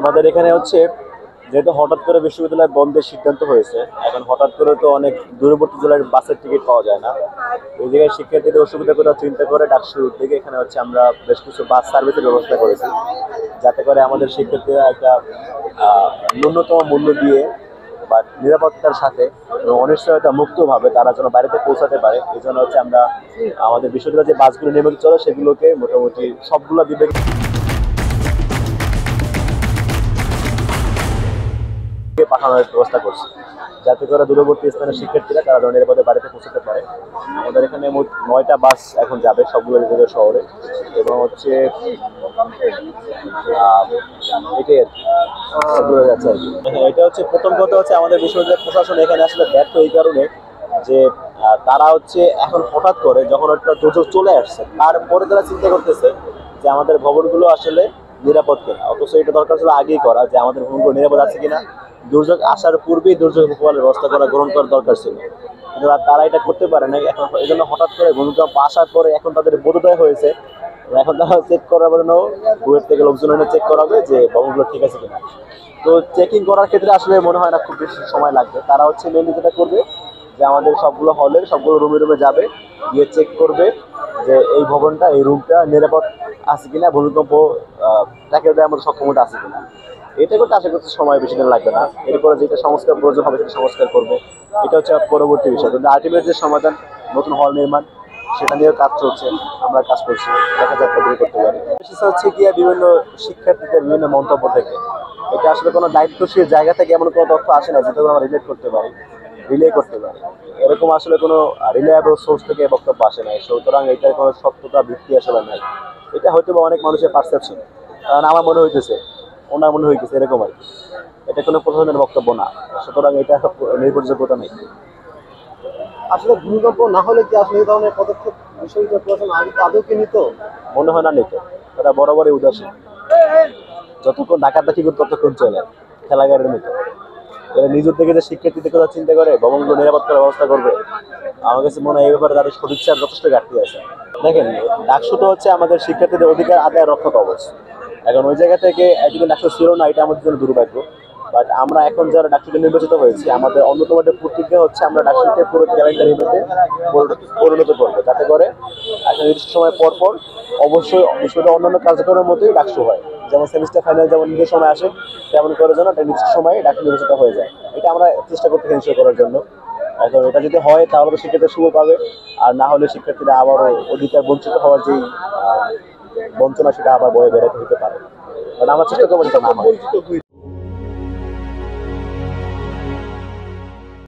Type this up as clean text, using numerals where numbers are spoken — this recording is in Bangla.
আমাদের এখানে হচ্ছে যেহেতু হঠাৎ করে বিশ্ববিদ্যালয় বন্ধের সিদ্ধান্ত হয়েছে, এখন হঠাৎ করে তো অনেক দূরবর্তী জেলার বাসের টিকিট পাওয়া যায় না। এই জায়গায় শিক্ষার্থীদের অসুবিধার কথা চিন্তা করে ডাকসুর উদ্যোগে এখানে হচ্ছে আমরা বেশ কিছু বাস সার্ভিসের ব্যবস্থা করেছি, যাতে করে আমাদের শিক্ষার্থীরা একটা ন্যূনতম মূল্য দিয়ে বা নিরাপত্তার সাথে এবং অনিশ্চয়তা মুক্তভাবে তারা যেন বাড়িতে পৌঁছাতে পারে। এই জন্য হচ্ছে আমরা আমাদের বিশ্ববিদ্যালয়ে যে বাসগুলো নিয়মিত চলে সেগুলোকে মোটামুটি সবগুলো বিভাগে পাঠানোর ব্যবস্থা করছি, যাতে করে দূরবর্তী স্থানের শিক্ষার্থীরা তারা যেন নিরাপদে বাড়িতে পৌঁছাতে পারে। আমাদের এখানে মোট 9টা বাস এখন যাবে সবগুলো বিভাগীয় শহরে, এবং হচ্ছে এটাই আর কি সবগুলো যাচ্ছে আর কি। এটা হচ্ছে প্রথম কথা হচ্ছে আমাদের বিশ্ববিদ্যালয় প্রশাসন এখানে আসলে ব্যর্থ এই কারণে যে তারা হচ্ছে এখন হঠাৎ করে যখন একটা দুর্যোগ চলে আসছে তারপরে তারা চিন্তা করতেছে যে আমাদের ভবনগুলো আসলে নিরাপদ কিনা, অথচ এটা দরকার ছিল আগেই করা যে আমাদের ভবনগুলো নিরাপদ আছে কিনা, দুর্যোগ আসার পূর্বেই দুর্যোগ মোকাবেলার ব্যবস্থা গ্রহণ করার দরকার ছিল। কিন্তু তারা এটা করতে পারে না। এখন এই জন্য হঠাৎ করে ভূমিকম্প আসার পরে এখন তাদের বোধোদয় হয়েছে, এখন তারা চেক করার জন্য বুয়েট থেকে লোকজন এনে চেক করাবে যে ভবনগুলো ঠিক আছে কিনা। তো চেকিং করার ক্ষেত্রে আসলে মনে হয় না খুব বেশি সময় লাগবে। তারা হচ্ছে মেনলি যেটা করবে যে আমাদের সবগুলো হলের সবগুলো রুমে রুমে যাবে, গিয়ে চেক করবে যে এই ভবনটা এই রুমটা নিরাপদ আছে কিনা, ভূমিকম্প ট্যাকেল দেওয়ার মতো সক্ষমতা আছে কিনা। এটা করতে আশা করছি সময় বেশি দিন লাগবে না। এরপরে যেটা সংস্কার প্রয়োজন হবে সেটা সংস্কার করবে, এটা হচ্ছে পরবর্তী বিষয়। কিন্তু আলটিমেট যে সমাধান নতুন হল নির্মাণ সেটা নিয়েও কাজ চলছে, আমরা কাজ করছি, দেখা যাক কতদূর করতে পারি। বিশেষ হচ্ছে গিয়ে বিভিন্ন শিক্ষার্থীদের বিভিন্ন মন্তব্য থেকে, এটা আসলে কোনো দায়িত্বশীল জায়গা থেকে এমন কোনো তথ্য আসে না যেটা আমরা রিলেট করতে পারি, রিলে করতে পারি। এরকম আসলে কোনো রিলায়েবল সোর্স থেকে বক্তব্য আসে নাই, সুতরাং এটার কোনো সত্যতা ভিত্তি আসলে নাই। এটা হয়তো বা অনেক মানুষের পারসেপশন, কারণ আমার মনে হইতেছে ওনার মনে হইতেছে এরকম আর কি। এটা কোনো প্রশাসনের বক্তব্য না, সুতরাং এটা নির্ভরযোগ্যতা নেই। আসলে ভূমিকম্প না হলে কি আসলে এই ধরনের পদক্ষেপ বিশ্ববিদ্যালয় প্রশাসন আদৌ কি নিত? মনে হয় না নিত। তারা বরাবরই উদাসীন, যতক্ষণ ডাকাডাকি করে ততক্ষণ চলে খেলাঘরের মতো। এরা নিজের থেকে যে শিক্ষার্থীদের কথা চিন্তা করে ভবনগুলো নিরাপদ করার ব্যবস্থা করবে, আমার কাছে মনে হয় এই ব্যাপারে তাদের সদিচ্ছার যথেষ্ট ঘাটতি আছে। দেখেন, ডাকসু তো হচ্ছে আমাদের শিক্ষার্থীদের অধিকার আদায়ের রক্ষক অবস্থা। এখন ওই জায়গা থেকে একজন ডাকসু ছিল না, এটা আমাদের জন্য দুর্ভাগ্য। বাট আমরা এখন যারা ডাকসুতে নির্বাচিত হয়েছি, আমাদের অন্যতম একটা প্রতিজ্ঞা হচ্ছে আমরা ডাকসুকে পুরো ক্যালেন্ডার ইভেন্টে পরিণত করবো, যাতে করে একটা নির্দিষ্ট সময় পর পর অবশ্যই বিশ্ববিদ্যালয়ের অন্যান্য কার্যক্রমের মতোই ডাকসু হয়। যেমন সেমিস্টার ফাইনাল যেমন নিজের সময় আসে, তেমন করে যেন একটা নির্দিষ্ট সময়ে ডাকসু নির্বাচিত হয়ে যায়। এটা আমরা চেষ্টা করতে এনশিওর করার জন্য। এখন এটা যদি হয় তাহলে তো শিক্ষার্থীরা শুভ পাবে, আর না হলে শিক্ষার্থীরা আবারও অধিকার বঞ্চিত হওয়ার যেই বঞ্চনা সেটা আবার বয়ে বেড়াতে হতে পারে। কারণ আমরা চেষ্টা করবো যেটা না হয়।